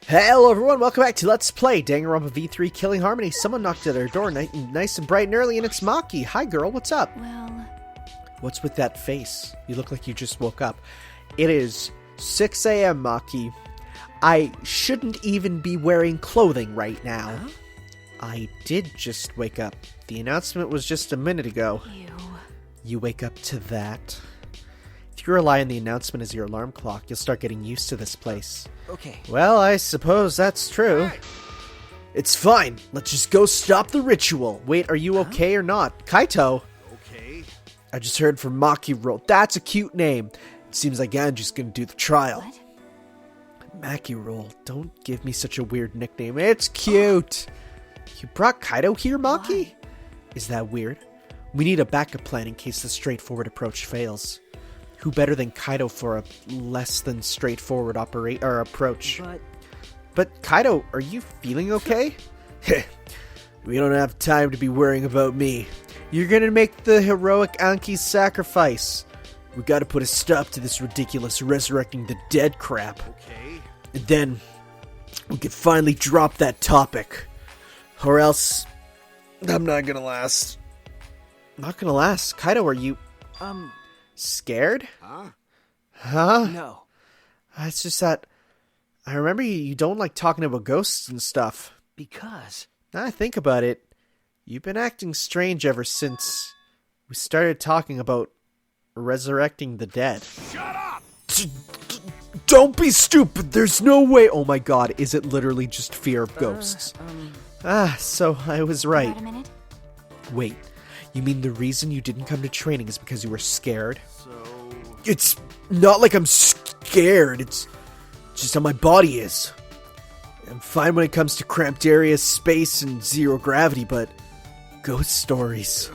Hello everyone, welcome back to Let's Play Danganronpa V3 Killing Harmony. Someone knocked at our door nice and bright and early, and it's Maki. Hi girl, what's up? Well... What's with that face? You look like you just woke up. It is 6 a.m., Maki. I shouldn't even be wearing clothing right now. Huh? I did just wake up. The announcement was just a minute ago. Ew. You wake up to that? If you rely on the announcement as your alarm clock, you'll start getting used to this place. Okay. Well, I suppose that's true. Hey. It's fine. Let's just go stop the ritual. Wait, are you okay or not? Kaito? Okay. I just heard from Makiro. That's a cute name. It seems like Angie's gonna do the trial. What? Makiro, don't give me such a weird nickname. It's cute. You brought Kaito here, Maki? Why? Is that weird? We need a backup plan in case the straightforward approach fails. Who better than Kaito for a less than straightforward approach? But Kaito, are you feeling okay? We don't have time to be worrying about me. You're gonna make the heroic Anki's sacrifice. We gotta put a stop to this ridiculous resurrecting the dead crap. Okay. And then we can finally drop that topic. Or else I'm not gonna last. Not gonna last. Kaito, are you scared? Huh? No. It's just that I remember you don't like talking about ghosts and stuff. Because. Now I think about it, you've been acting strange ever since we started talking about resurrecting the dead. Shut up! Don't be stupid! There's no way! Oh my god, is it literally just fear of ghosts? So I was right. Wait a minute. Wait, you mean the reason you didn't come to training is because you were scared? So. It's not like I'm scared, it's just how my body is. I'm fine when it comes to cramped areas, space, and zero gravity, but ghost stories.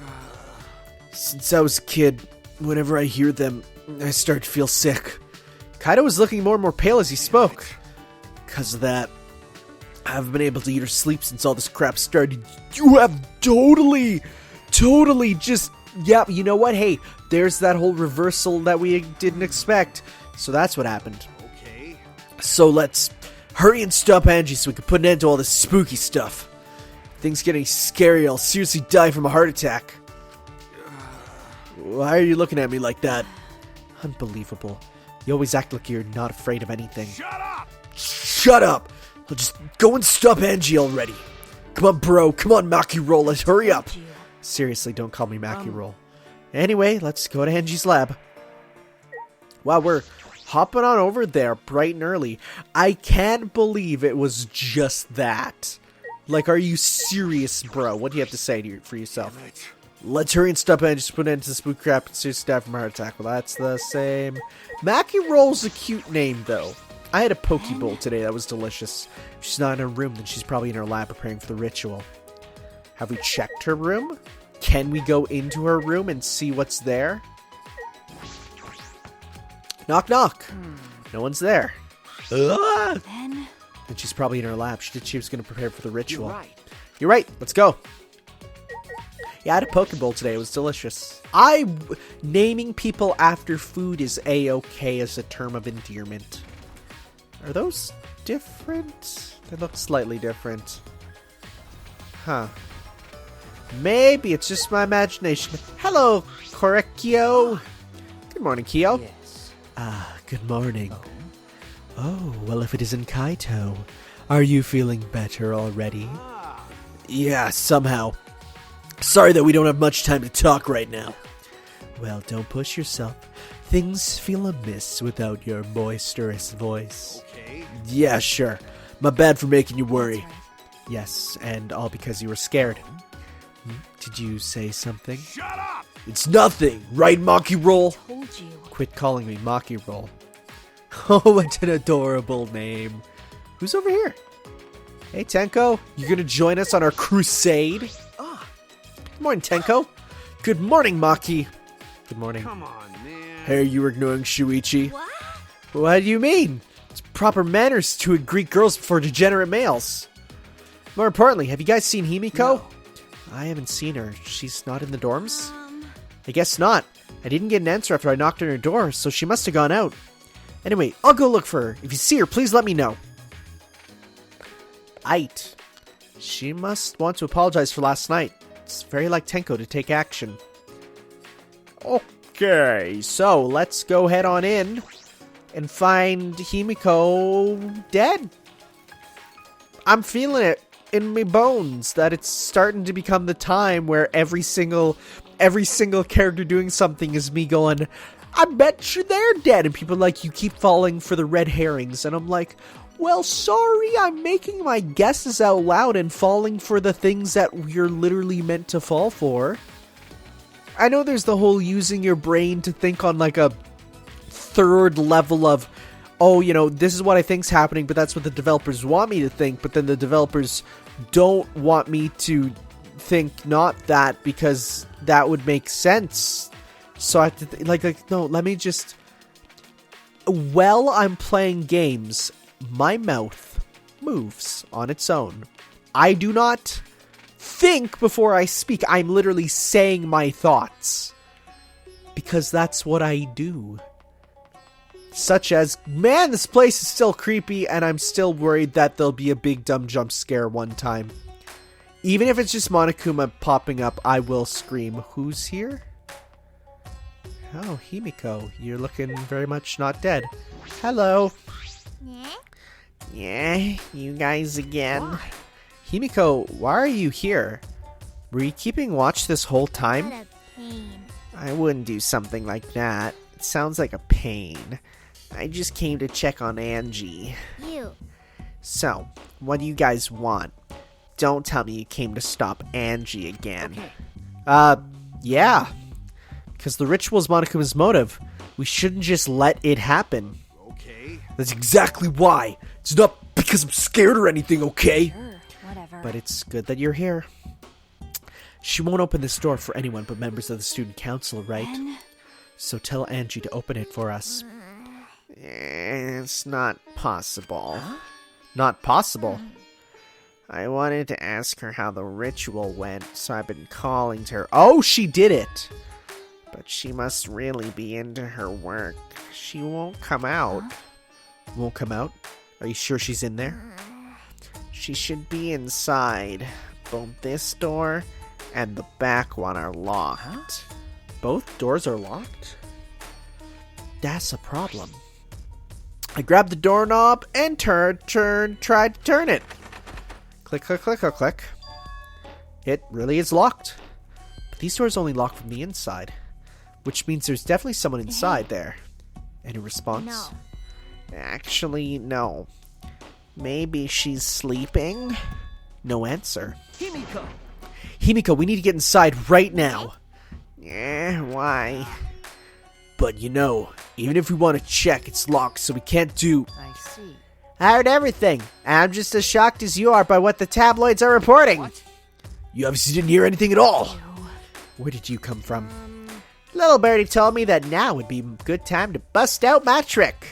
Since I was a kid, whenever I hear them, I start to feel sick. Kaito was looking more and more pale as he spoke. Because of that, I haven't been able to eat or sleep since all this crap started. You have totally just... Yeah, you know what? Hey, there's that whole reversal that we didn't expect. So that's what happened. Okay. So let's hurry and stop Angie so we can put an end to all this spooky stuff. Things getting scary, I'll seriously die from a heart attack. Why are you looking at me like that? Unbelievable. You always act like you're not afraid of anything. Shut up! Shut up! I'll just go and stop Angie already. Come on, bro. Come on, Makiro. Let's hurry up. Told you. Seriously, don't call me Makiro. Anyway, let's go to Angie's lab. Wow, we're hopping on over there bright and early. I can't believe it was just that. Like, are you serious, bro? What do you have to say for yourself? Let's hurry and stop Angie to put an end to the spook crap and seriously die from a heart attack. Well, that's the same. Makiro's a cute name, though. I had a poke bowl today that was delicious. If she's not in her room, then she's probably in her lab preparing for the ritual. Have we checked her room? Can we go into her room and see what's there? Knock, knock. No one's there. Then... Then she's probably in her lab. She was going to prepare for the ritual. You're right. You're right. Let's go. Yeah, I had a poke bowl today. It was delicious. Naming people after food is A-okay as a term of endearment. Are those different? They look slightly different. Huh. Maybe it's just my imagination. Hello, Korekio. Good morning, Kyo. Yes. Good morning. Oh, well, if it isn't Kaito, are you feeling better already? Yeah, somehow. Sorry that we don't have much time to talk right now. Well, don't push yourself. Things feel amiss without your boisterous voice. Okay. Yeah, sure. My bad for making you worry. That's right. Yes, and all because you were scared. Did you say something? Shut up! It's nothing, right, Makiro? Told you. Quit calling me Makiro. Oh, what an adorable name. Who's over here? Hey, Tenko. You gonna join us on our crusade? Good morning, Tenko. Good morning, Maki. Good morning. Come on, man. Hey, you were ignoring Shuichi. What? What do you mean? It's proper manners to greet girls before degenerate males. More importantly, have you guys seen Himiko? I haven't seen her. She's not in the dorms? I guess not. I didn't get an answer after I knocked on her door, so she must have gone out. Anyway, I'll go look for her. If you see her, please let me know. Aight. She must want to apologize for last night. It's very like Tenko to take action. Okay, so let's go head on in and find Himiko dead. I'm feeling it in my bones that it's starting to become the time where every single character doing something is me going, I bet you they're dead. And people are like, you keep falling for the red herrings. And I'm like, well, sorry, I'm making my guesses out loud and falling for the things that we're literally meant to fall for. I know there's the whole using your brain to think on like a third level of, oh, you know, this is what I think's happening, but that's what the developers want me to think, but then the developers don't want me to think not that because that would make sense. So I have to no, let me just... While I'm playing games, my mouth moves on its own. I do not think before I speak. I'm literally saying my thoughts. Because that's what I do. Such as, man, this place is still creepy, and I'm still worried that there'll be a big dumb jump scare one time. Even if it's just Monokuma popping up, I will scream. Who's here? Oh, Himiko, you're looking very much not dead. Hello. Yeah, you guys again. Why? Himiko, why are you here? Were you keeping watch this whole time? What a pain. I wouldn't do something like that. It sounds like a pain. I just came to check on Angie. You. So, what do you guys want? Don't tell me you came to stop Angie again. Okay. Yeah. Because the ritual's Monokuma's motive. We shouldn't just let it happen. Okay. That's exactly why. It's not because I'm scared or anything, okay? Sure, whatever. But it's good that you're here. She won't open this door for anyone but members of the student council, right? Then... So tell Angie to open it for us. It's not possible. Huh? Not possible? I wanted to ask her how the ritual went, so I've been calling to her. Oh, she did it! But she must really be into her work. She won't come out. Huh? Won't come out? Are you sure she's in there? She should be inside. Both this door and the back one are locked. Huh? Both doors are locked? That's a problem. I grabbed the doorknob and tried to turn it. Click, click, click, click, click. It really is locked. But these doors only lock from the inside, which means there's definitely someone inside there. Any response? No. Actually, no. Maybe she's sleeping? No answer. Himiko! Himiko, we need to get inside right now. Why? But you know, even if we want to check, it's locked, so we can't do... I see. I heard everything. I'm just as shocked as you are by what the tabloids are reporting. What? You obviously didn't hear anything at all. Where did you come from? Little birdie told me that now would be a good time to bust out my trick.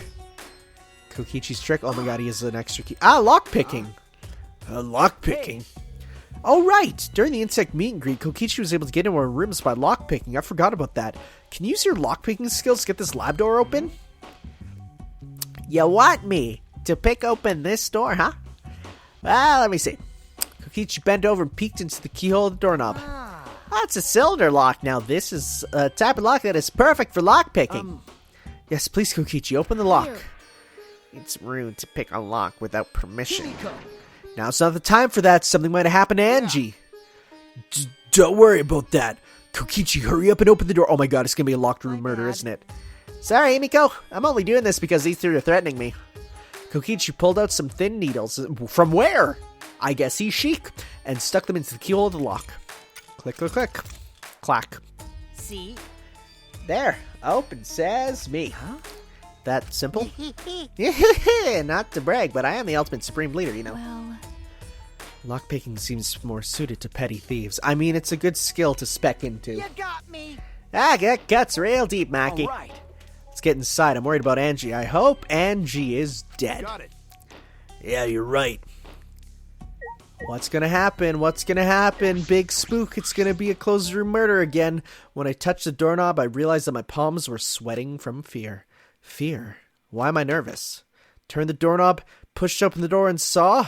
Kokichi's trick? Oh my god, he has an extra key. Ah, lockpicking. Lockpicking. Oh, right. During the insect meet and greet, Kokichi was able to get into our rooms by lockpicking. I forgot about that. Can you use your lockpicking skills to get this lab door open? You want me to pick open this door, huh? Well, let me see. Kokichi bent over and peeked into the keyhole of the doorknob. That's a cylinder lock. Now, this is a type of lock that is perfect for lockpicking. Yes, please, Kokichi, open the lock. It's rude to pick a lock without permission. Himiko! Now it's not the time for that. Something might have happened to Angie. Don't worry about that. Kokichi, hurry up and open the door. Oh my god, it's going to be a locked room murder, isn't it? Sorry, Himiko. I'm only doing this because these two are threatening me. Kokichi pulled out some thin needles. From where? I guess he's chic. And stuck them into the keyhole of the lock. Click, click, click. Clack. See? There. Open says me. Huh? That simple? Not to brag, but I am the ultimate supreme leader, you know. Well... Lockpicking seems more suited to petty thieves. I mean, it's a good skill to spec into. You got me! That cuts real deep, Mackie. All right. Let's get inside. I'm worried about Angie. I hope Angie is dead. Got it. Yeah, you're right. What's gonna happen? What's gonna happen? Big spook. It's gonna be a closed room murder again. When I touched the doorknob, I realized that my palms were sweating from fear. Fear? Why am I nervous? Turned the doorknob, pushed open the door, and saw...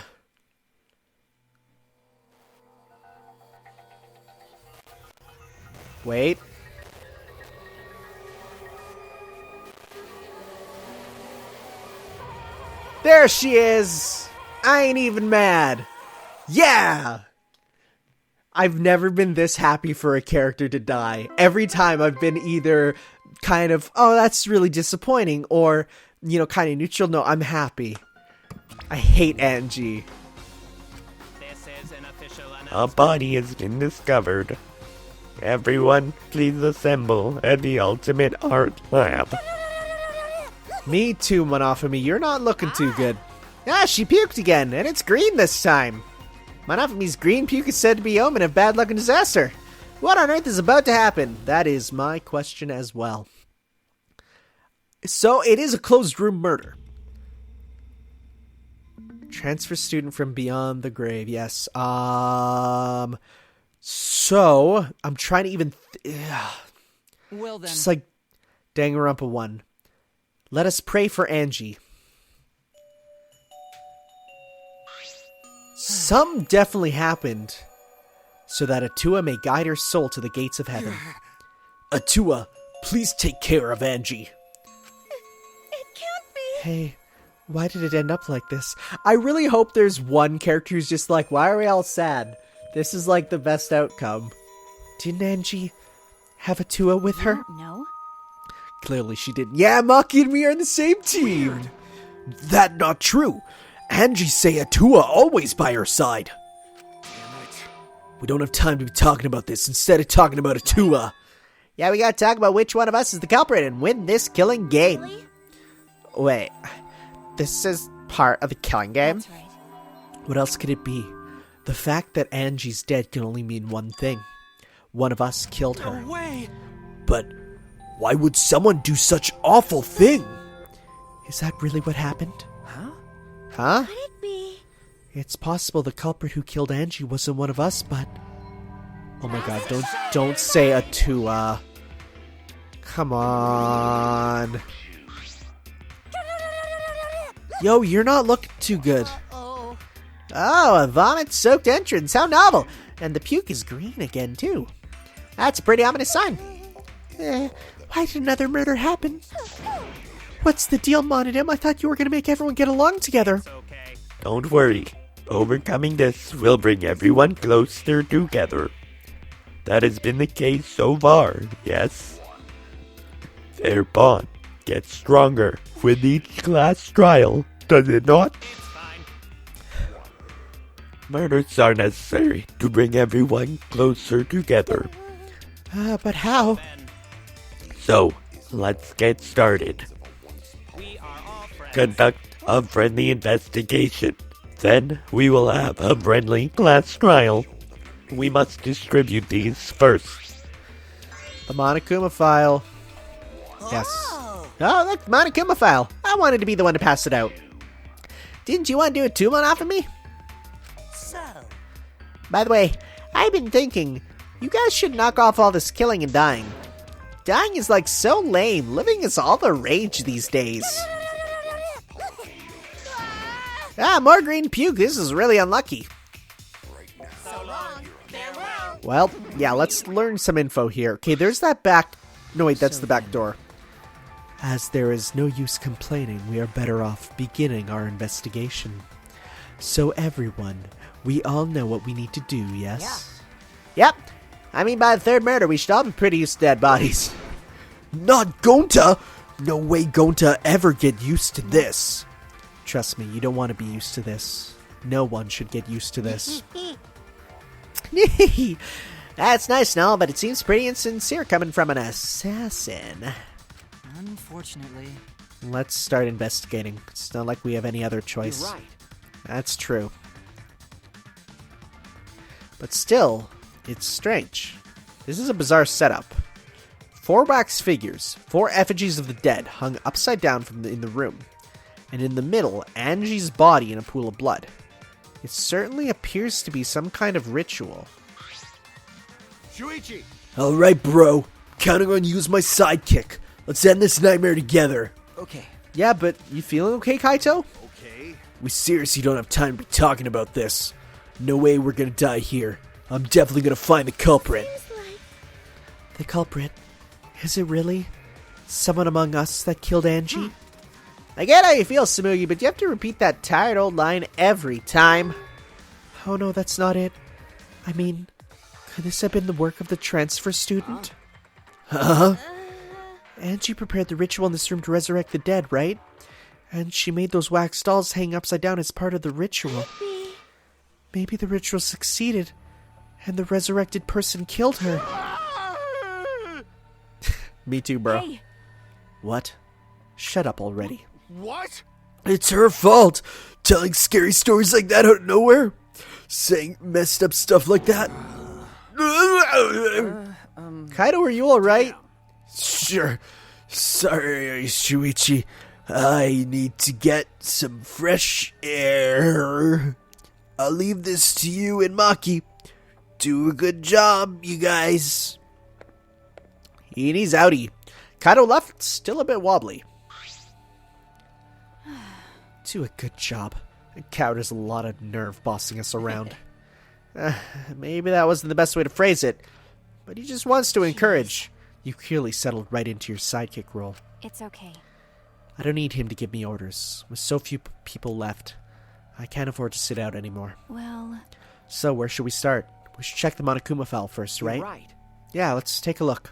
Wait. There she is! I ain't even mad. Yeah! I've never been this happy for a character to die. Every time I've been either kind of, oh, that's really disappointing, or, you know, kind of neutral. No, I'm happy. I hate Angie. A body has been discovered. Everyone, please assemble at the Ultimate Art Lab. Me too, Monofamy. You're not looking too good. Ah, she puked again, and it's green this time. Monofamy's green puke is said to be omen of bad luck and disaster. What on earth is about to happen? That is my question as well. So, it is a closed room murder. Transfer student from beyond the grave, yes. So, I'm trying to even... Well then. Just like Danganronpa 1. Let us pray for Angie. Some definitely happened so that Atua may guide her soul to the gates of heaven. Atua, please take care of Angie. It can't be. Hey, why did it end up like this? I really hope there's one character who's just like, why are we all sad? This is like the best outcome. Didn't Angie have Atua with her? No. Clearly she didn't. Yeah, Maki and me are on the same team. Weird. That not true. Angie say Atua always by her side. Damn it. We don't have time to be talking about this instead of talking about Atua. Yeah, we gotta talk about which one of us is the culprit and win this killing game. Really? Wait, this is part of the killing game? That's right. What else could it be? The fact that Angie's dead can only mean one thing. One of us killed her. No way. But why would someone do such awful thing? Is that really what happened? Huh? Could it be? It's possible the culprit who killed Angie wasn't one of us, but... Oh my god, don't say Atua. Come on. Yo, you're not looking too good. Oh. Oh, a vomit-soaked entrance. How novel. And the puke is green again, too. That's a pretty ominous sign. Why did another murder happen? What's the deal, Monodem? I thought you were going to make everyone get along together. Don't worry. Overcoming this will bring everyone closer together. That has been the case so far, yes? Their bond gets stronger with each class trial, does it not? Murders are necessary to bring everyone closer together. But how? So, let's get started. Conduct a friendly investigation. Then we will have a friendly class trial. We must distribute these first. The Monokuma file. Yes. Oh, that's Monokuma file. I wanted to be the one to pass it out. Didn't you want to do a 2-month off of me? So. By the way, I've been thinking, you guys should knock off all this killing and dying. Dying is like so lame. Living is all the rage these days. Ah, more green puke. This is really unlucky. So long. Farewell. Well, yeah, let's learn some info here. Okay, there's that back... No, wait, that's the back door. As there is no use complaining, we are better off beginning our investigation. So everyone, we all know what we need to do, yes? Yeah. Yep. I mean, by the third murder, we should all be pretty used to dead bodies. Not Gonta! No way Gonta ever get used to this. Trust me, you don't want to be used to this. No one should get used to this. That's nice and all, but it seems pretty insincere coming from an assassin. Unfortunately. Let's start investigating. It's not like we have any other choice. You're right. That's true. But still, it's strange. This is a bizarre setup. 4 wax figures, 4 effigies of the dead hung upside down in the room. And in the middle, Angie's body in a pool of blood. It certainly appears to be some kind of ritual. Shuichi! Alright, bro. Counting on you as my sidekick. Let's end this nightmare together. Okay. Yeah, but you feeling okay, Kaito? Okay. We seriously don't have time to be talking about this. No way we're gonna die here. I'm definitely gonna find the culprit. Seems like The culprit? Is it really someone among us that killed Angie? I get how you feel, Samugi, but you have to repeat that tired old line every time. Oh no, that's not it. I mean, could this have been the work of the transfer student? Huh? Angie prepared the ritual in this room to resurrect the dead, right? And she made those wax dolls hang upside down as part of the ritual. be. Maybe the ritual succeeded, and the resurrected person killed her. Me too, bro. Hey, What? Shut up already. What? It's her fault. Telling scary stories like that out of nowhere. Saying messed up stuff like that. Kaido, are you alright? Sure. Sorry, Shuichi. I need to get some fresh air. I'll leave this to you and Maki. Do a good job, you guys. He's outie. Kaido left, still a bit wobbly. Do a good job. Cow has a lot of nerve bossing us around. Maybe that wasn't the best way to phrase it, but he just wants to encourage. You clearly settled right into your sidekick role. it's okay. I don't need him to give me orders. With so few people left, I can't afford to sit out anymore. Well, So where should we start? We should check the Monokuma file first, right? Right. Yeah, let's take a look.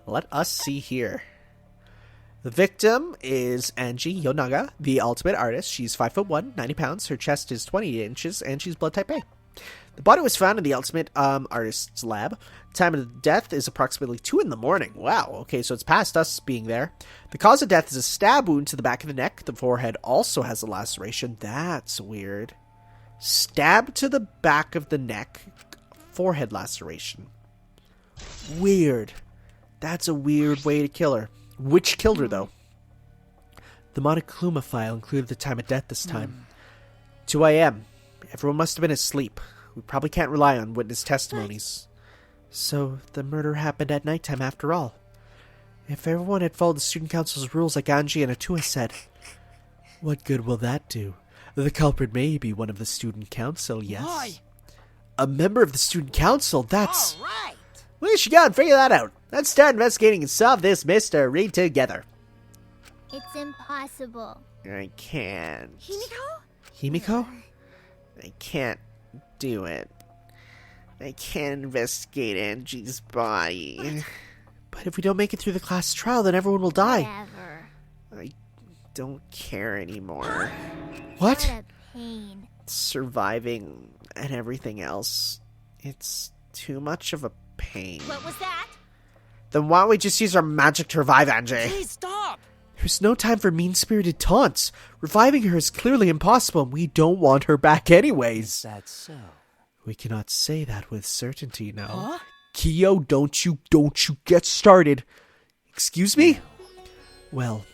Let us see here. The victim is Angie Yonaga, the ultimate artist. She's 5'1", 90 pounds. Her chest is 20 inches, and she's blood type A. The body was found in the ultimate artist's lab. Time of death is approximately 2 in the morning. Wow, okay, so it's past us being there. The cause of death is a stab wound to the back of the neck. The forehead also has a laceration. That's weird. Stab to the back of the neck. Forehead laceration. Weird. That's a weird way to kill her. Which killed her, though? The Monokuma file included the time of death this time. 2 a.m. Everyone must have been asleep. We probably can't rely on witness testimonies. So, the murder happened at nighttime after all. If everyone had followed the student council's rules like Angie and Atua said, what good will that do? The culprit may be one of the student council, yes. Why? A member of the student council, that's... All right. We should go and figure that out. Let's start investigating and solve this mystery together. It's impossible. I can't. Himiko? Himiko? I can't do it. I can't investigate Angie's body. But if we don't make it through the class trial, then everyone will die. Whatever. I don't care anymore. What? What a pain. Surviving and everything else. It's too much of a pain. What was that? Then why don't we just use our magic to revive Angie? Please stop. There's no time for mean-spirited taunts. Reviving her is clearly impossible, and we don't want her back anyways. That's so. We cannot say that with certainty now. Huh? Kyo, don't you get started. Excuse me? Well,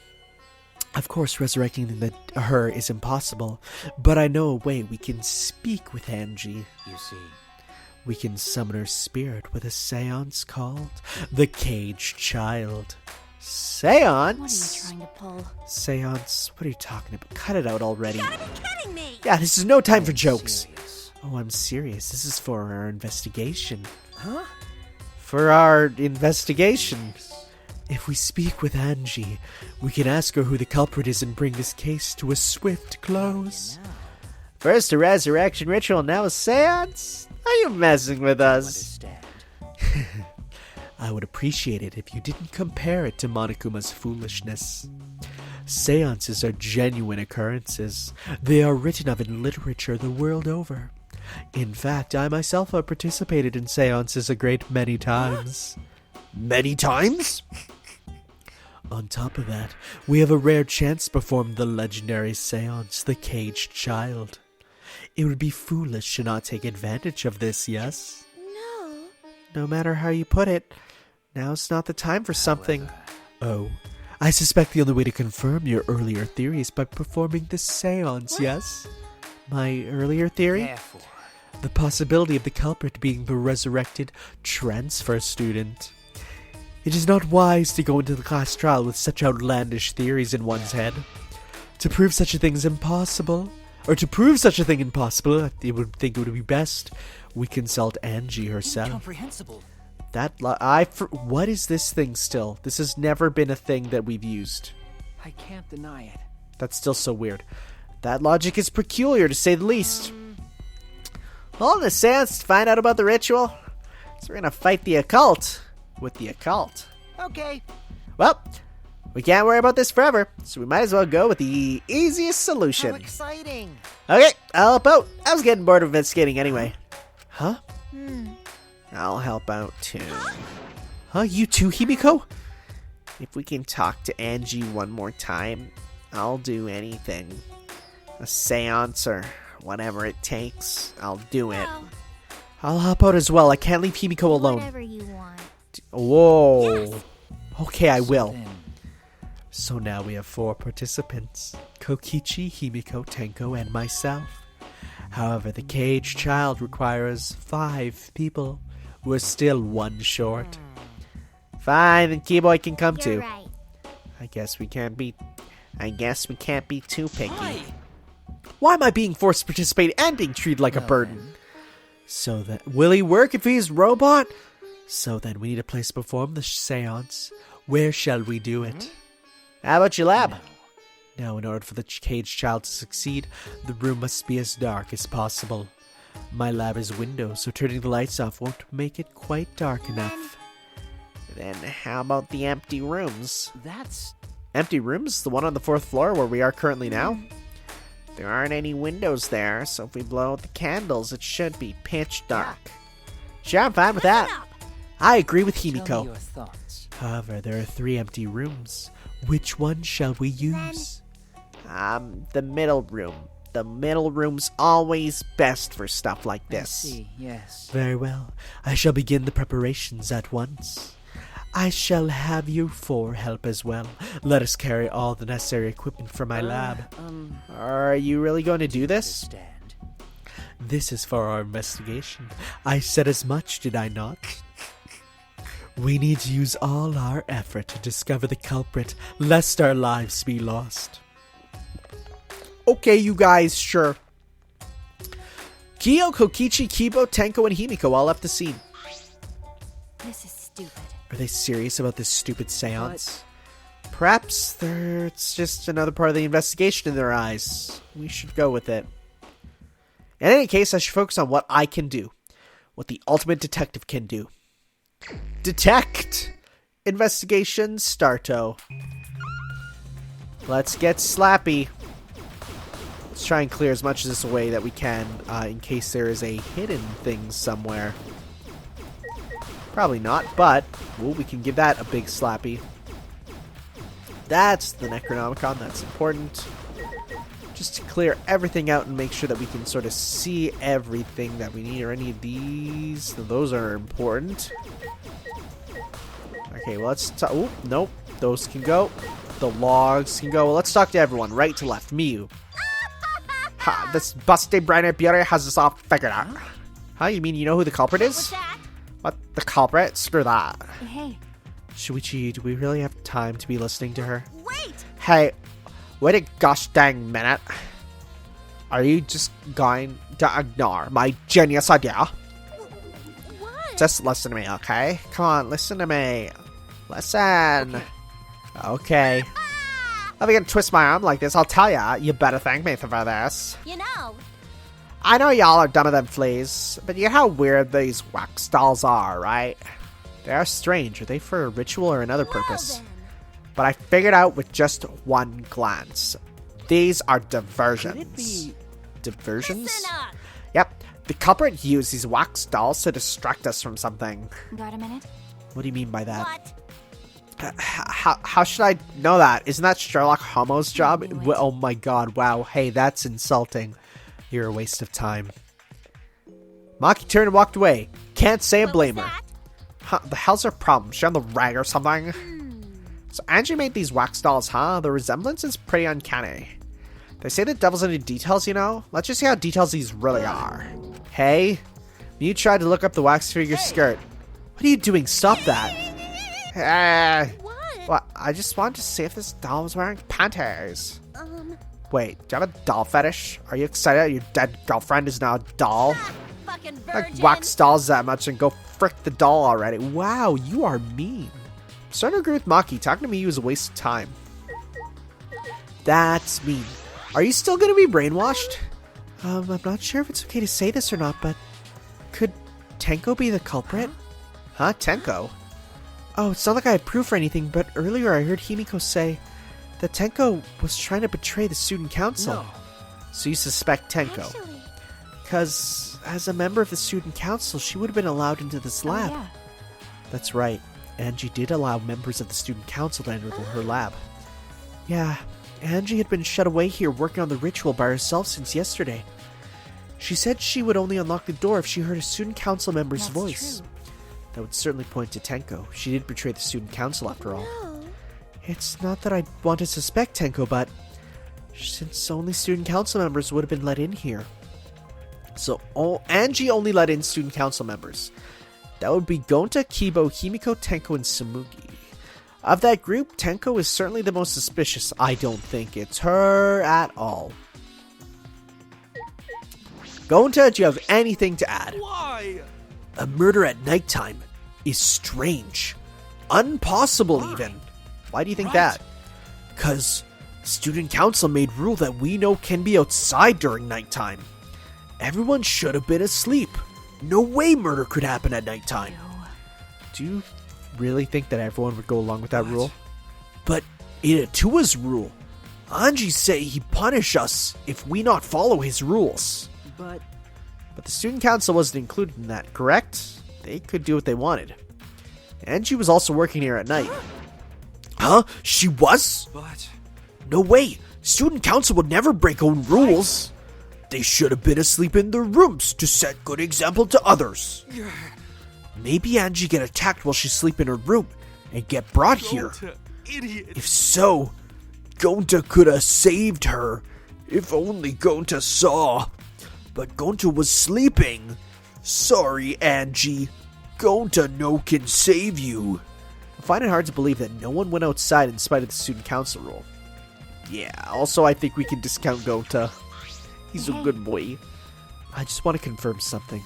of course resurrecting her is impossible, but I know a way we can speak with Angie. You see. We can summon her spirit with a seance called the Caged Child. Seance? What are you trying to pull? Seance? What are you talking about? Cut it out already. You gotta be kidding me! Yeah, this is no time for jokes. Serious. Oh, I'm serious. This is for our investigation. Huh? For our investigation. If we speak with Angie, we can ask her who the culprit is and bring this case to a swift close. Now, First a resurrection ritual, now a seance? Are you messing with us? understand. I would appreciate it if you didn't compare it to Monokuma's foolishness. Seances are genuine occurrences. They are written of in literature the world over. In fact, I myself have participated in seances a great many times. Many times? On top of that, we have a rare chance to perform the legendary seance, the Caged Child. It would be foolish to not take advantage of this, yes? No. No matter how you put it, now's not the time for something. Oh, I suspect the only way to confirm your earlier theory is by performing the seance, yes? My earlier theory? Therefore, The possibility of the culprit being the resurrected transfer student. It is not wise to go into the class trial with such outlandish theories in one's head. To prove such a thing is impossible, or to prove such a thing impossible, I would think it would be best we consult Angie herself. incomprehensible. What is this thing still? This has never been a thing that we've used. I can't deny it. That's still so weird. That logic is peculiar, to say the least. Holding a seance to find out about the ritual? So we're gonna fight the occult with the occult. Okay. Well, we can't worry about this forever, so we might as well go with the easiest solution. How exciting. Okay, I'll help out. I was getting bored of investigating anyway. Huh? I'll help out too. Huh? You too, Himiko? If we can talk to Angie one more time, I'll do anything. A seance or whatever it takes, I'll do it. Oh, I'll help out as well. I can't leave Himiko alone. whatever you want. Whoa. Okay, I will. Then, So now we have 4 participants. Kokichi, Himiko, Tenko, and myself. However, the caged child requires 5 people. We're still 1 short. Fine, then Keyboy can come You're too. right. I guess we can't be too picky. Hi. Why am I being forced to participate and being treated like a Well burden? then. So that will he work if he's robot? So then we need a place to perform the seance. Where shall we do it? How about your lab? Now, in order for the caged child to succeed, the room must be as dark as possible. My lab is windows, so turning the lights off won't make it quite dark enough. Then how about the empty rooms? That's Empty rooms? The one on the 4th floor where we are currently now? There aren't any windows there, so if we blow out the candles, it should be pitch dark. Sure, I'm fine with that. I agree with tell me Himiko. your thoughts. However, there are 3 empty rooms. Which one shall we use? The middle room. The middle room's always best for stuff like I this. see, yes. Very well. I shall begin the preparations at once. I shall have you 4 help as well. Let us carry all the necessary equipment for my lab. Are you really going to do this? Understand. This is for our investigation. I said as much, did I not? We need to use all our effort to discover the culprit, lest our lives be lost. Okay, you guys, sure. Kyo, Kokichi, Kibo, Tenko, and Himiko all left the scene. This is stupid. Are they serious about this stupid seance? Perhaps it's just another part of the investigation in their eyes. We should go with it. In any case, I should focus on what I can do. What the ultimate detective can do. Detect! Investigation starto. Let's get slappy. Let's try and clear as much of this away that we can, in case there is a hidden thing somewhere. Probably not, but we can give that a big slappy. That's the Necronomicon, that's important. Just to clear everything out and make sure that we can sort of see everything that we need, or any of these. Those are important. Okay, well, let's talk. Oh, nope. Those can go. The logs can go. Well, let's talk to everyone. Right to left. Miyu. Ha, this busted Brian Beauty has us all figured out. Huh? You mean you know who the culprit What's is? that? What? The culprit? Screw that. Hey, Shuichi, do we really have time to be listening to her? Wait! Hey, wait a gosh dang minute. Are you just going to ignore my genius idea? What? Just listen to me, okay? Come on, listen to me. Listen. Okay. If I can twist my arm like this, I'll tell ya, you better thank me for this. You know, I know y'all are dumber than fleas, but you know how weird these wax dolls are, right? They are strange. Are they for a ritual or another purpose? well then. But I figured out with just one glance. These are diversions. Could it be Diversions? Listen up! Yep. The culprit used these wax dolls to distract us from something. got a minute? What do you mean by that? What? How should I know that? Isn't that Sherlock Holmes' job? Oh my god, wow. Hey, that's insulting. You're a waste of time. Maki turned and walked away. Can't say I What blame was her. that? Huh, the hell's her problem? She on the rag or something? So Angie made these wax dolls, huh? The resemblance is pretty uncanny. They say the devil's into details, you know? Let's just see how details these really are. Hey, you tried to look up the wax figure skirt. What are you doing? Stop that. What? What? I just wanted to see if this doll was wearing panties. Wait, do you have a doll fetish? Are you excited that your dead girlfriend is now a doll? Fucking Like, virgin. wax dolls that much and go frick the doll already. Wow, you are mean. I'm starting to agree with Maki. Talking to me was a waste of time. That's mean. Are you still going to be brainwashed? I'm not sure if it's okay to say this or not, but could Tenko be the culprit? Huh? Tenko? Oh, it's not like I have proof or anything, but earlier I heard Himiko say that Tenko was trying to betray the student council. No. So you suspect Tenko? Actually, Because as a member of the student council, she would have been allowed into this lab. Oh, yeah. That's right. Angie did allow members of the student council to enter her lab. Yeah, Angie had been shut away here working on the ritual by herself since yesterday. She said she would only unlock the door if she heard a student council member's That's voice. true. That would certainly point to Tenko. She did betray the student council after all. no. It's not that I want to suspect Tenko, but since only student council members would have been let in here. So Angie only let in student council members. That would be Gonta, Kibo, Himiko, Tenko, and Samugi. Of that group, Tenko is certainly the most suspicious. I don't think it's her at all. Gonta, do you have anything to add? Why? A murder at nighttime is strange. Impossible, even. Why do you think that? Because student council made rule that we know can be outside during nighttime. Everyone should have been asleep. No way murder could happen at nighttime. Do you really think that everyone would go along with that rule? But in Atua's rule, Angie say he punish us if we not follow his rules. But But the student council wasn't included in that, correct? They could do what they wanted. Angie was also working here at night. Huh? She was? but No way. Student council would never break own rules. They should have been asleep in their rooms to set good example to others. Maybe Angie get attacked while she's asleep in her room and get brought here. If so, Gonta could have saved her. If only Gonta saw. But Gonta was sleeping. Sorry, Angie. Gonta no can save you. I find it hard to believe that no one went outside in spite of the student council rule. Yeah, also I think we can discount Gonta. He's a good boy. I just want to confirm something.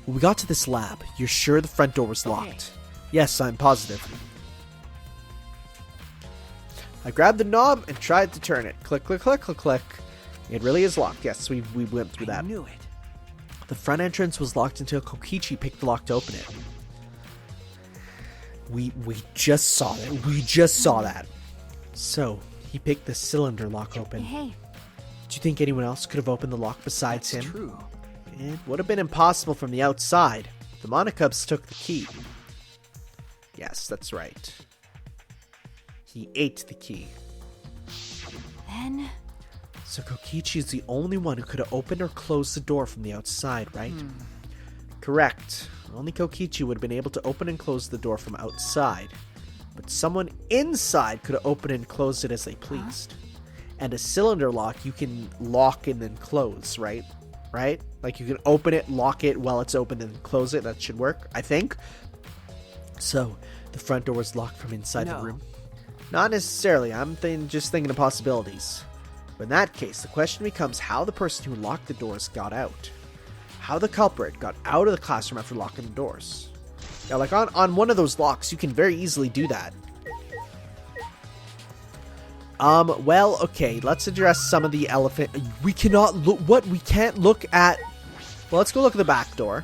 When we got to this lab, you're sure the front door was locked? Yes, I'm positive. I grabbed the knob and tried to turn it. Click, click, click, click, click. It really is locked. Yes, we went through I that. knew it. The front entrance was locked until Kokichi picked the lock to open it. We just saw that. We just saw that. So, he picked the cylinder lock open. Hey, Do you think anyone else could have opened the lock besides It's him? true. It would have been impossible from the outside. The Monocubs took the key. Yes, that's right. He ate the key. then So Kokichi is the only one who could have opened or closed the door from the outside, right? Correct. Only Kokichi would have been able to open and close the door from outside. But someone inside could have opened and closed it as they pleased. And a cylinder lock you can lock and then close, right? Right? Like you can open it, lock it while it's open, and then close it. That should work, I think. So, the front door was locked from inside the No. room? Not necessarily. I'm just thinking of possibilities. But in that case, the question becomes how the person who locked the doors got out. How the culprit got out of the classroom after locking the doors. Now, like on one of those locks, you can very easily do that. Well, okay, let's address some of the elephant. We cannot look. What? We can't look at. Well, let's go look at the back door.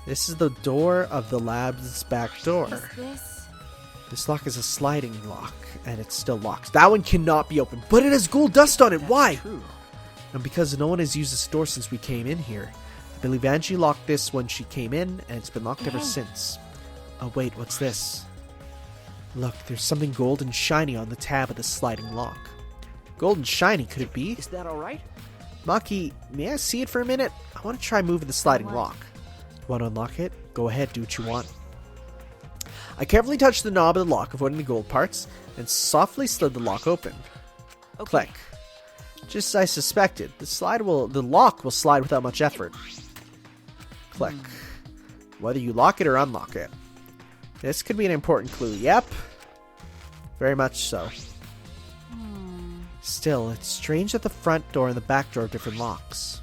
This is the door of the lab's back door. is this? This lock is a sliding lock, and it's still locked. That one cannot be opened, but it has gold dust on it. Why? True. And because no one has used this door since we came in here. I believe Angie locked this when she came in, and it's been locked ever Hey. since. Oh wait, what's this? Look, there's something gold and shiny on the tab of the sliding lock. Gold and shiny, could it be? Is that all right? Maki, may I see it for a minute? I want to try moving the sliding lock. Want to unlock it? Go ahead, do what you want. I carefully touched the knob of the lock, avoiding the gold parts, and softly slid the lock open. Click. Just as I suspected, the lock will slide without much effort. Click. Whether you lock it or unlock it. This could be an important clue. Yep. Very much so. Still, it's strange that the front door and the back door have different locks.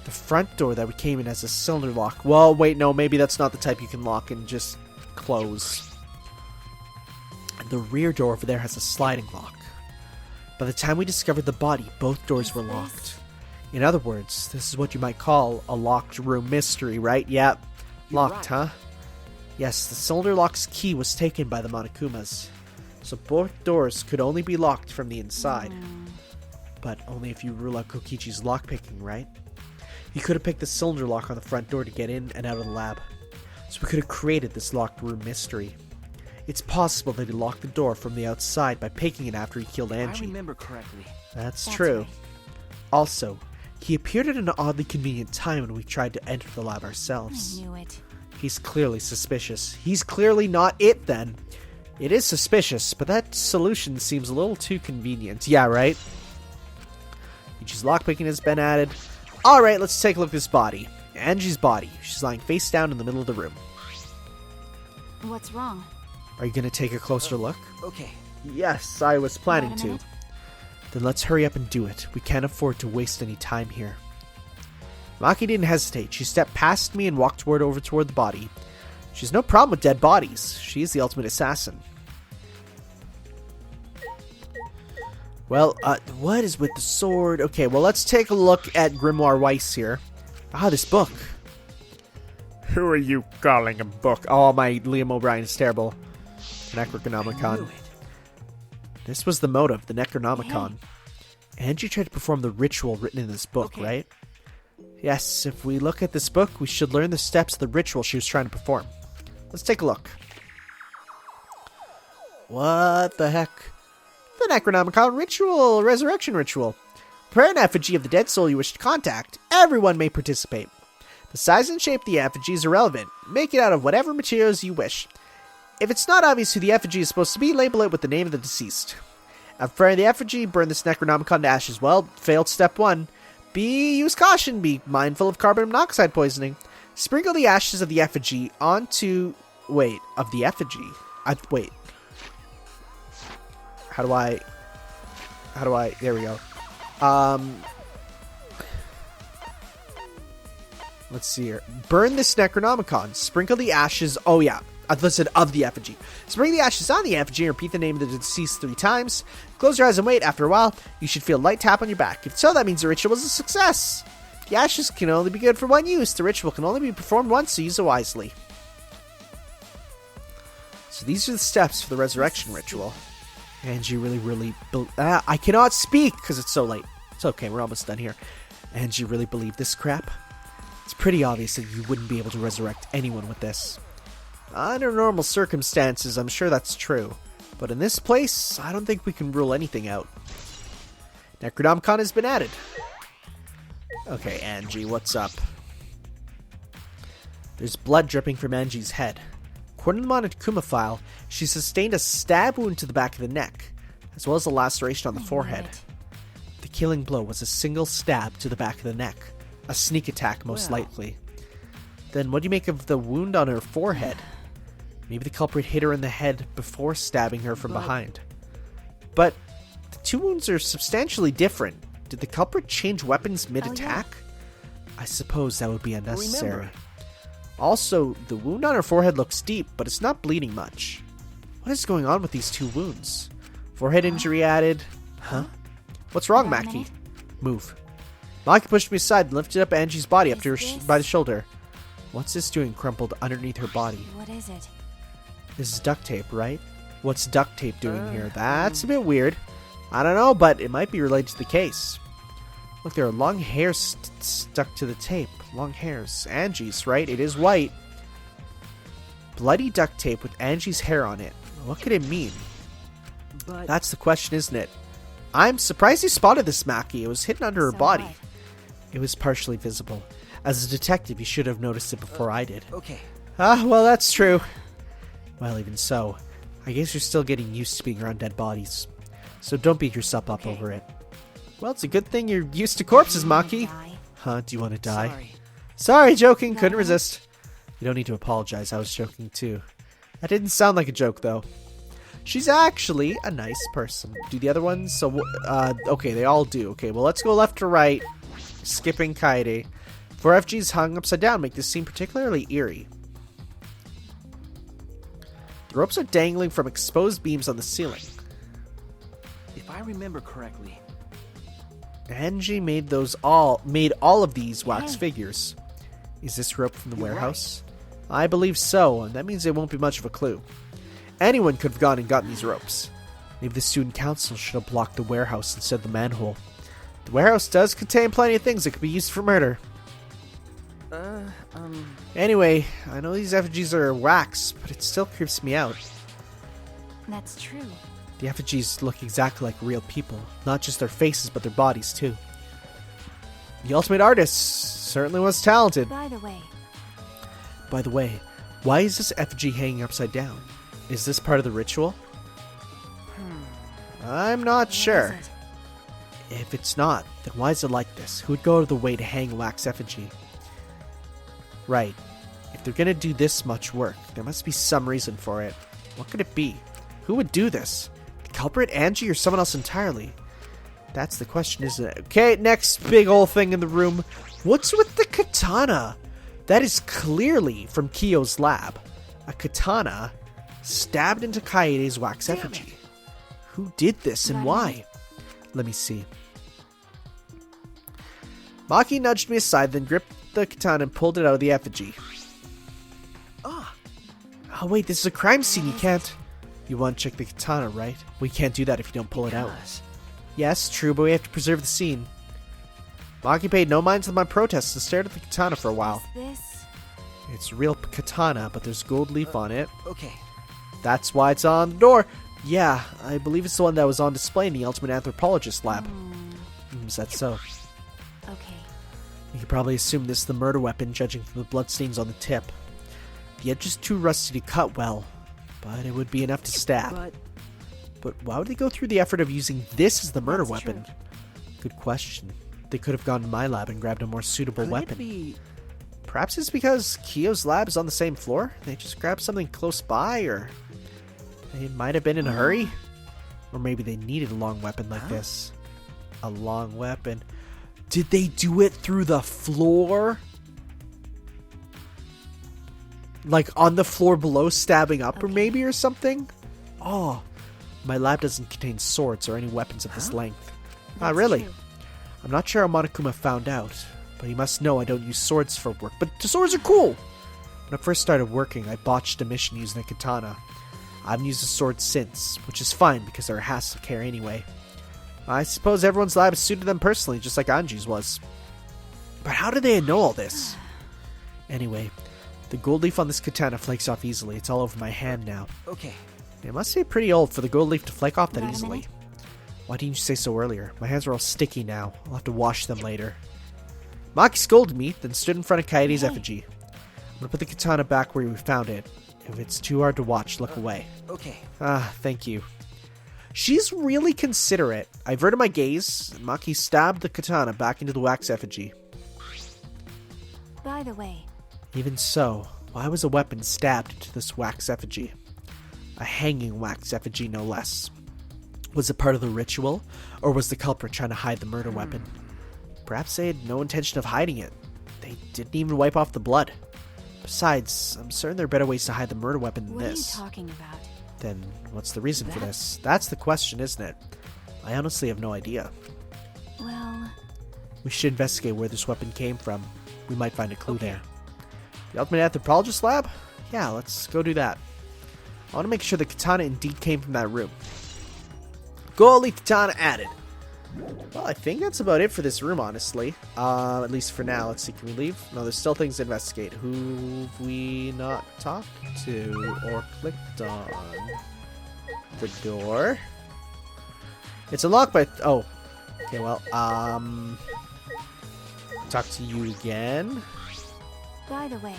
The front door that we came in has a cylinder lock. Well, wait, no, maybe that's not the type you can lock and just close. And the rear door over there has a sliding lock. By the time we discovered the body, both doors were locked. In other words, this is what you might call a locked room mystery, right? Yep. Locked, huh? Yes, the cylinder lock's key was taken by the Monokumas. So both doors could only be locked from the inside. But only if you rule out Kokichi's lockpicking, right? He could have picked the cylinder lock on the front door to get in and out of the lab. So we could have created this locked room mystery. It's possible that he locked the door from the outside by picking it after he killed Angie. I remember correctly. That's true. right. Also, he appeared at an oddly convenient time when we tried to enter the lab I ourselves. knew it. He's clearly suspicious. He's clearly not it then. It is suspicious, but that solution seems a little too convenient. Yeah, right? Angie's lockpicking has been added. Alright, let's take a look at this body. Angie's body. She's lying face down in the middle of the room. What's wrong? Are you going to take a closer look? Okay. Yes, I was planning Wait a to. minute. Then let's hurry up and do it. We can't afford to waste any time here. Maki didn't hesitate. She stepped past me and walked over toward the body. She has no problem with dead bodies. She is the ultimate assassin. Well, what is with the sword? Okay, well, let's take a look at Grimoire Weiss here. Ah, this book. Who are you calling a book? Oh, my Liam O'Brien is terrible. Necronomicon. This was the motive, the Necronomicon. Angie tried to perform the ritual written in this book, right? Yes, if we look at this book, we should learn the steps of the ritual she was trying to perform. Let's take a look. What the heck? The Necronomicon ritual, resurrection ritual. Prepare an effigy of the dead soul you wish to contact. Everyone may participate. The size and shape of the effigy is irrelevant. Make it out of whatever materials you wish. If it's not obvious who the effigy is supposed to be, label it with the name of the deceased. After preparing the effigy, burn this Necronomicon to ashes. Well, failed step 1. Use caution. Be mindful of carbon monoxide poisoning. Sprinkle the ashes of the effigy onto... Wait, of the effigy? Wait. How do I... There we go. Let's see here. Burn this Necronomicon. Sprinkle the ashes... Oh, yeah. I listed of the effigy. Sprinkle the ashes on the effigy and repeat the name of the deceased 3 times. Close your eyes and wait. After a while, you should feel a light tap on your back. If so, that means the ritual was a success. The ashes can only be good for one use. The ritual can only be performed once, so use it wisely. So these are the steps for the resurrection ritual. Angie really... I cannot speak because it's so late. It's okay, we're almost done here. Angie really believed this crap? It's pretty obvious that you wouldn't be able to resurrect anyone with this. Under normal circumstances, I'm sure that's true. But in this place, I don't think we can rule anything out. Necronomicon has been added. Okay, Angie, what's up? There's blood dripping from Angie's head. According to the Monokuma file, she sustained a stab wound to the back of the neck, as well as a laceration on the forehead. The killing blow was a single stab to the back of the neck. A sneak attack, most likely. Then what do you make of the wound on her forehead? Maybe the culprit hit her in the head before stabbing her from behind. But the 2 wounds are substantially different. Did the culprit change weapons mid-attack? I suppose that would be unnecessary. Also, the wound on her forehead looks deep, but it's not bleeding much. What is going on with these 2 wounds? Forehead injury added. Huh? What's wrong, Maki? Move. Maki pushed me aside and lifted up Angie's body up to her by the shoulder. What's this doing crumpled underneath her body? What is it? This is duct tape, right? What's duct tape doing here? That's a bit weird. I don't know, but it might be related to the case. Look, there are long hairs stuck to the tape. Long hairs. Angie's, right? It is white. Bloody duct tape with Angie's hair on it. What could it mean? But That's the question, isn't it? I'm surprised you spotted this, Maki. It was hidden under her So body. what? It was partially visible. As a detective, you should have noticed it before I did. okay. Ah, well, that's true. Well, even so, I guess you're still getting used to being around dead bodies. So don't beat yourself up Okay. over it. Well, it's a good thing you're used to corpses, Do you wanna Maki. die? Huh? Do you want to die? Sorry. Sorry, joking. Couldn't No. resist. You don't need to apologize. I was joking too. That didn't sound like a joke, though. She's actually a nice person. Do the other ones? So, okay, they all do. Okay, well, let's go left to right. Skipping Kaede. 4 FGs hung upside down make this scene particularly eerie. The ropes are dangling from exposed beams on the ceiling. If I remember correctly, Angie made all of these wax Hey. figures. Is this rope from the You're warehouse? I believe so, and that means it won't be much of a clue. Anyone could have gone and gotten these ropes. Maybe the student council should have blocked the warehouse instead of the manhole. The warehouse does contain plenty of things that could be used for murder. Anyway, I know these effigies are wax, but it still creeps me out. That's true. The effigies look exactly like real people, not just their faces, but their bodies too. The ultimate artist certainly was talented. By the way, By the way, why is this effigy hanging upside down? Is this part of the ritual? I'm not what sure. is it? If it's not, then why is it like this? Who would go to the way to hang a wax effigy? Right. If they're gonna do this much work, there must be some reason for it. What could it be? Who would do this? The culprit, Angie, or someone else entirely? That's the question, isn't it? Okay, next big old thing in the room. What's with the katana? That is clearly from Kyo's lab. A katana stabbed into Kaede's wax effigy. Who did this and why? Let me see. Maki nudged me aside, then gripped the katana and pulled it out of the effigy. Oh, wait, this is a crime scene. You can't... You want to check the katana, right? We can't do that if you don't pull it out. because Yes, true, but we have to preserve the scene. Maki paid no mind to my protests and stared at the katana for a while. This. It's a real katana, but there's gold leaf on it. okay. That's why it's on the door. Yeah, I believe it's the one that was on display in the Ultimate Anthropologist lab. Is that so? Okay. You could probably assume this is the murder weapon, judging from the bloodstains on the tip. The edge is too rusty to cut well, but it would be enough to stab. But why would they go through the effort of using this as the murder That's weapon? true. Good question. They could have gone to my lab and grabbed a more suitable Could weapon. it be Perhaps it's because Kyo's lab is on the same floor. They just grabbed something close by, or they might have been in a hurry. Or maybe they needed a long weapon like this. A long weapon. Did they do it through the floor? Like on the floor below, stabbing up, or Okay. maybe, or something? Oh, my lab doesn't contain swords or any weapons of this length. Not That's really. true. I'm not sure how Monokuma found out, but he must know I don't use swords for work. But the swords are cool! When I first started working, I botched a mission using a katana. I haven't used a sword since, which is fine because they're a hassle to carry anyway. I suppose everyone's lab has suited them personally, just like Angie's was. But how do they know all this? Anyway, the gold leaf on this katana flakes off easily. It's all over my hand now. okay? It must be pretty old for the gold leaf to flake off that Wait a easily. minute. Why didn't you say so earlier? My hands are all sticky now. I'll have to wash them later. Maki scolded me, then stood in front of Kaede's Hey. effigy. I'm gonna put the katana back where we found it. If it's too hard to watch, look away. Okay. Ah, thank you. She's really considerate. I averted my gaze, and Maki stabbed the katana back into the wax effigy. By the way, Even so, why was a weapon stabbed into this wax effigy? A hanging wax effigy, no less. Was it part of the ritual, or was the culprit trying to hide the murder weapon? Perhaps they had no intention of hiding it. They didn't even wipe off the blood. Besides, I'm certain there are better ways to hide the murder weapon than what are you this. talking about? Then what's the reason for this? That's the question, isn't it? I honestly have no idea. Well, We should investigate where this weapon came from. We might find a clue there. The Ultimate Anthropologist lab? Yeah, let's go do that. I want to make sure the katana indeed came from that room. Gold leaf katana added. Well, I think that's about it for this room, honestly. At least for now. Let's see, can we leave? No, there's still things to investigate. Who've we not talked to or clicked on? The door. It's unlocked by... Oh. Okay, well, talk to you again. by the way,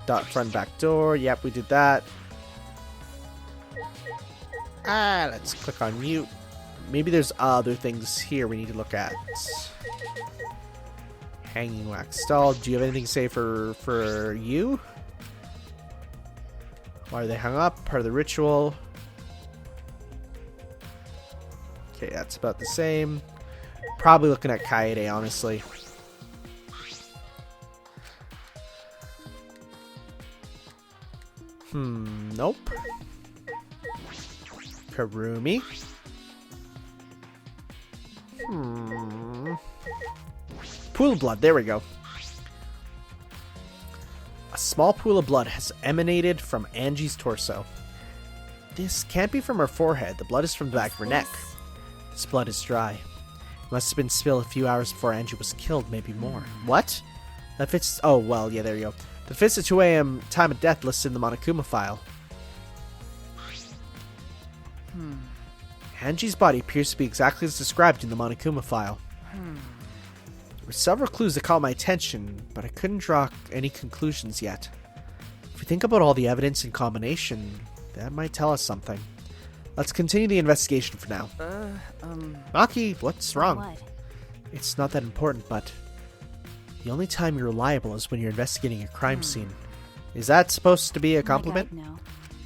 Dot front back door. Yep, we did that. Let's click on mute. Maybe there's other things here we need to look at. Hanging wax doll. Do you have anything to say for you? Why are they hung up? Part of the ritual. Okay, that's about the same. Probably looking at Kaede, honestly. Nope. Karumi. Pool of blood, there we go. A small pool of blood has emanated from Angie's torso. This can't be from her forehead. The blood is from the back of her neck. This blood is dry. It must have been spilled a few hours before Angie was killed, maybe more. What? That fits... Oh, well, yeah, there you go. The fits the 2 a.m. time of death listed in the Monokuma file. Angie's body appears to be exactly as described in the Monokuma file. There were several clues that caught my attention, but I couldn't draw any conclusions yet. If we think about all the evidence in combination, that might tell us something. Let's continue the investigation for now. Maki, what's wrong? What? It's not that important, but the only time you're reliable is when you're investigating a crime scene. Is that supposed to be a compliment? No.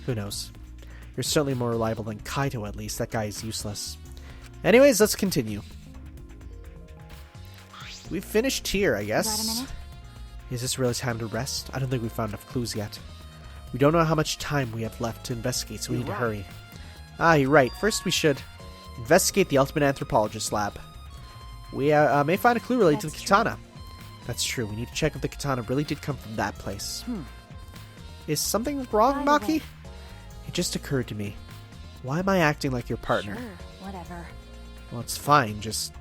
Who knows? You're certainly more reliable than Kaito, at least. That guy is useless. Anyways, let's continue. We've finished here, I guess. Got a minute? Is this really time to rest? I don't think we've found enough clues yet. We don't know how much time we have left to investigate, so we need to hurry. You're right. First, we should investigate the Ultimate Anthropologist lab. We may find a clue related to the katana. That's true. We need to check if the katana really did come from that place. Is something wrong, By the Maki? way. It just occurred to me. Why am I acting like your partner? Sure, whatever. Well, it's fine. Just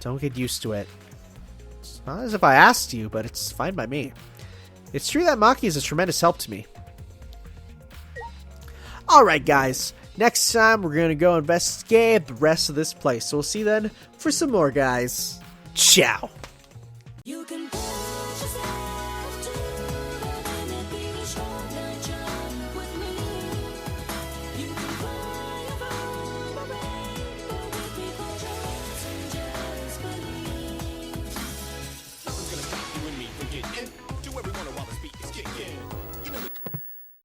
don't get used to it. It's not as if I asked you, but it's fine by me. It's true that Maki is a tremendous help to me. Alright, guys. Next time, we're going to go investigate the rest of this place. So we'll see you then for some more, guys. Ciao. You can